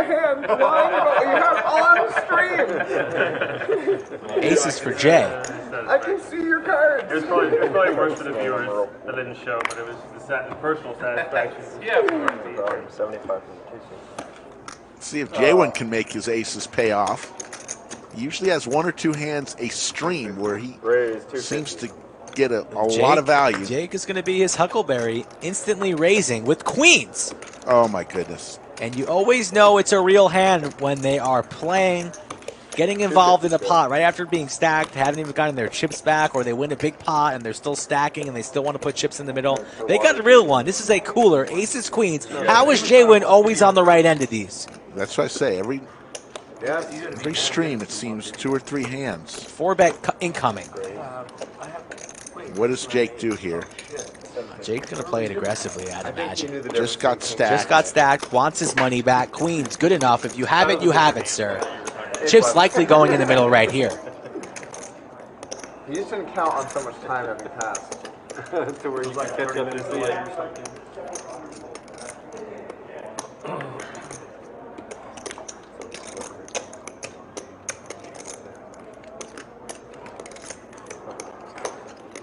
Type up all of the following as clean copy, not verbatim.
hand lying you have on stream. Aces for Jay. I can see your cards. It was probably worse for the viewers that didn't show, but it was the personal satisfaction. Yeah, 75 from the See if Jaywin can make his aces pay off. He usually has one or two hands a stream where he seems to get a lot of value. Jake is going to be his Huckleberry, instantly raising with queens. Oh my goodness. And you always know it's a real hand when they are playing, getting involved in the pot right after being stacked, haven't even gotten their chips back, or they win a big pot and they're still stacking and they still want to put chips in the middle. They got a real one. This is a cooler. Aces, queens. How is Jaywin always on the right end of these? That's what I say. Every stream, it seems, 2 or 3 hands. 4-bet incoming. What does Jake do here? Jake's going to play it aggressively, I'd imagine. Just got stacked. Just got stacked, wants his money back. Queens, good enough. If you have it, you have it, sir. Chip's likely going in the middle right here. He just didn't count on so much time having passed. To where you can catch up his leg or something.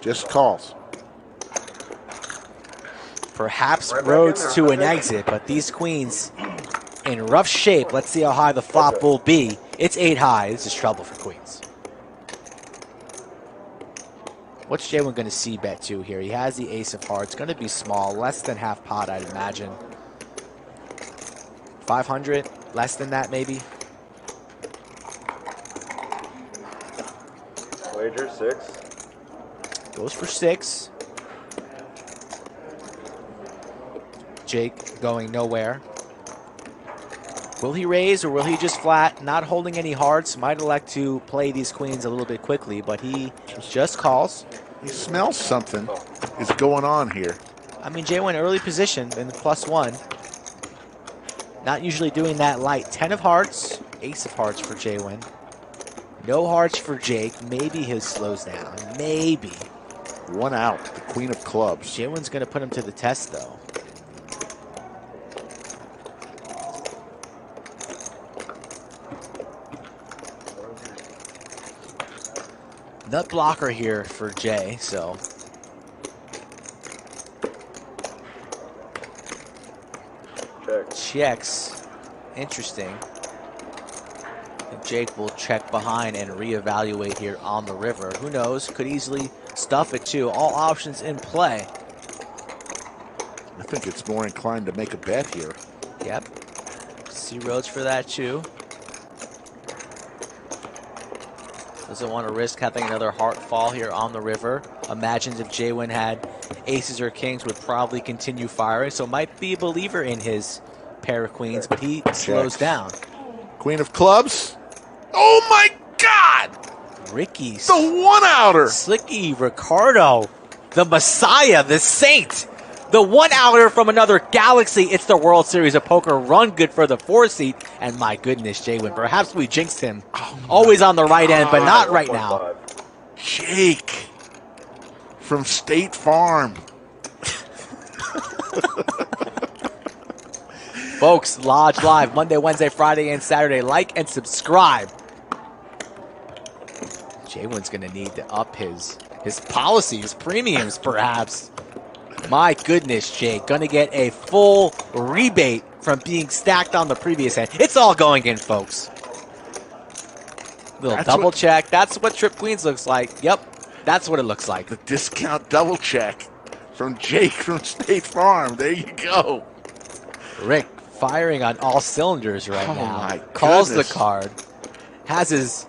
Just calls. Perhaps roads to an exit, but these queens in rough shape. Let's see how high the flop will be. It's 8 high. This is trouble for queens. What's Jaywin going to see bet to here? He has the ace of hearts. Going to be small, less than half pot, I'd imagine. 500, less than that maybe. Wager 6. Goes for 6. Jake going nowhere. Will he raise or will he just flat? Not holding any hearts. Might elect to play these queens a little bit quickly, but he just calls. He smells something is going on here. I mean, Jaywin early position in the +1. Not usually doing that light. 10 of hearts, ace of hearts for Jaywin. No hearts for Jake. Maybe he slows down. Maybe. 1 out, the queen of clubs. Jaywin's going to put him to the test, though. Nut blocker here for Jay, so. Checks. Interesting. And Jake will check behind and reevaluate here on the river. Who knows? Could easily stuff it too. All options in play. I think it's more inclined to make a bet here. Yep. See roads for that too. Doesn't want to risk having another heart fall here on the river. Imagines if Jaywin had aces or kings, would probably continue firing. So might be a believer in his pair of queens, but he slows down. Queen of clubs. Oh my God! Ricky's the 1-outer. Slicky Ricardo, the Messiah, the Saint. The 1-outer from another galaxy. It's the World Series of Poker. Run good for the 4 seat. And my goodness, Jaywin, perhaps we jinxed him. Always on the right end, but not right now. Jake from State Farm. Folks, Lodge Live, Monday, Wednesday, Friday, and Saturday. Like and subscribe. Jaywin's going to need to up his policies, premiums, perhaps. My goodness, Jake. Going to get a full rebate from being stacked on the previous hand. It's all going in, folks. Little double check. That's what Trip Queens looks like. Yep, that's what it looks like. The discount double check from Jake from State Farm. There you go. Rick firing on all cylinders right now. My Calls goodness. the card. Has his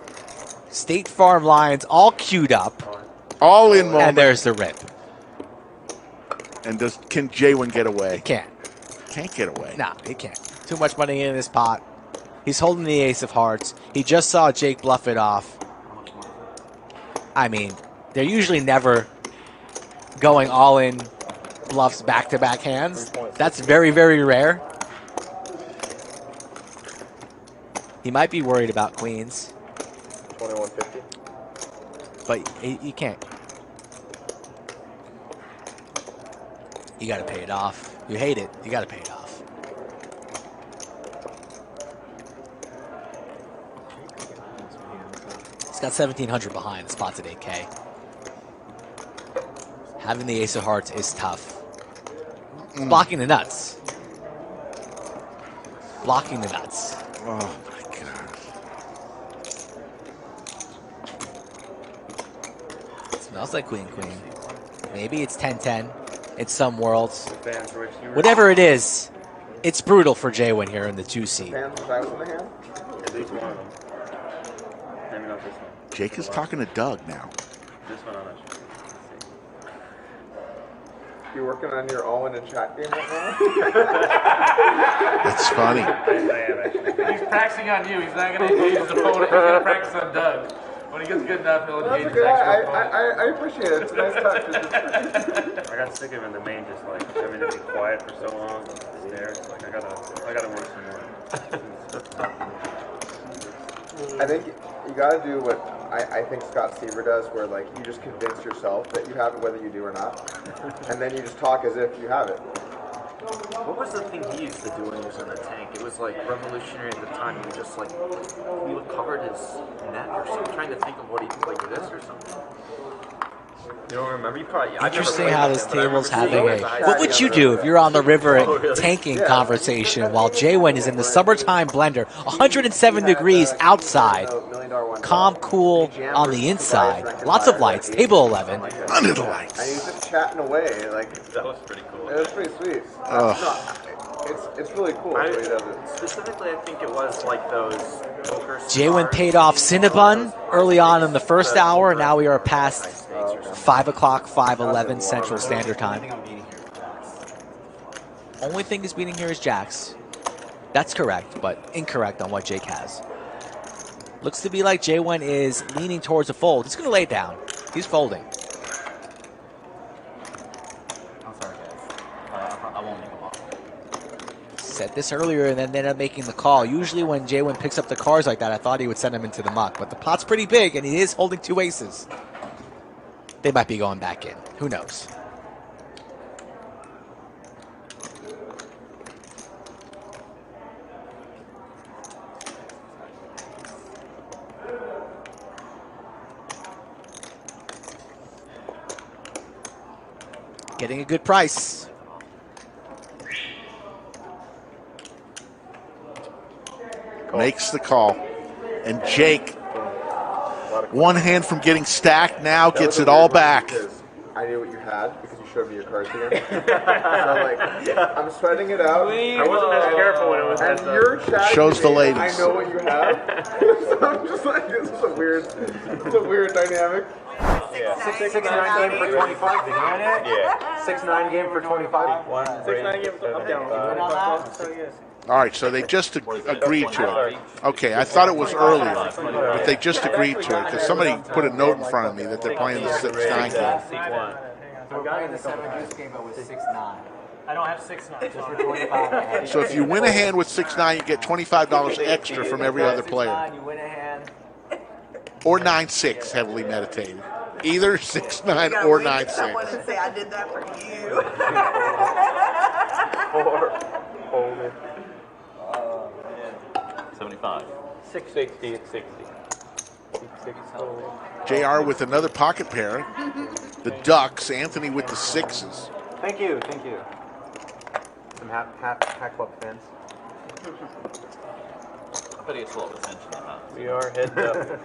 State Farm lines all queued up. All in moment. And there's the rip. And can Jaywin get away? He can't. Can't get away. No, he can't. Too much money in this pot. He's holding the ace of hearts. He just saw Jake bluff it off. I mean, they're usually never going all in bluffs back-to-back hands. That's very, very rare. He might be worried about queens. 2150. But you can't. You got to pay it off. You hate it. You got to pay it off. got 1,700 behind. The spot's at 8K. Having the ace of hearts is tough. Blocking the nuts. Blocking the nuts. Oh my God. Smells like queen. Maybe it's 10-10 in some worlds. Whatever it is, it's brutal for J-Win here in the 2 seed. At least one of them. Maybe not this one. Jake is talking to Doug now. This one I'm not sure. You working on your Owen and chat game right now? That's funny. I am actually. He's practicing on you. He's not going to engage his opponent. He's going to practice on Doug. When he gets good enough, he'll engage his actual opponent. I appreciate it. It's a nice touch. I got sick of him in the main, just like having to be quiet for so long. There, it's like I gotta work some more. I think you got to do what I think Scott Seaver does, where like you just convince yourself that you have it, whether you do or not, and then you just talk as if you have it. What was the thing he used to do when he was in the tank? It was like revolutionary at the time. He would just like, he would cover his net or something. I'm trying to think of what he did, like this or something. You don't remember? You probably. Interesting how this table's having a... What would you do if you're on the river and tanking conversation while J-Win is in the summertime blender, 107 degrees outside, calm, cool on the inside, lots of lights, table 11. Under the And lights. he's just chatting away. Like That was pretty cool. it was pretty sweet. It's really cool the way he does it. Specifically, I think it was like those poker J-Win stars. paid off Cinnabon early on in the first hour. Now we are past 5 o'clock, 5:11 Central Standard Time. Only thing is beating here is Jacks. That's correct, but incorrect on what Jake has. Looks to be like J-Win is leaning towards a fold. He's going to lay it down. He's folding. I'm sorry, guys. I won't make them off. Said this earlier and then ended up making the call. Usually when J-Win picks up the cards like that, I thought he would send him into the muck. But the pot's pretty big, and he is holding 2 aces. They might be going back in. Who knows? Getting a good price. Makes the call. And Jake, one hand from getting stacked, now gets it all back. I knew what you had because you showed me your cards again. So I'm like, I'm sweating it out. I wasn't as careful when it was And that you're chatting Shows to the me, ladies. I know what you have. So I'm just like, this is a weird dynamic. 6-9 game for 25. Did you win it? Yeah. 6-9 game for 25. 6-9 games. I'm down. All right, so they just agreed to it. Okay, I thought it was earlier, but they just agreed to it because somebody put a note in front of me that they're playing the 6-9 game. We're playing the 7-deuce game, but with 6-9. I don't have 6-9. Just for 25. So if you win a hand with 6-9, you get $25 extra from every other player. You win a hand. Or 9-6, heavily meditated. Either 6-9 or 9-6. Someone and say I did that for you. Or hold it. 75. 660 at 60. JR with another pocket pair. The Ducks. Anthony with the 6s. Thank you. Some hat club fans. I bet he gets a lot of attention on that. We are heads up.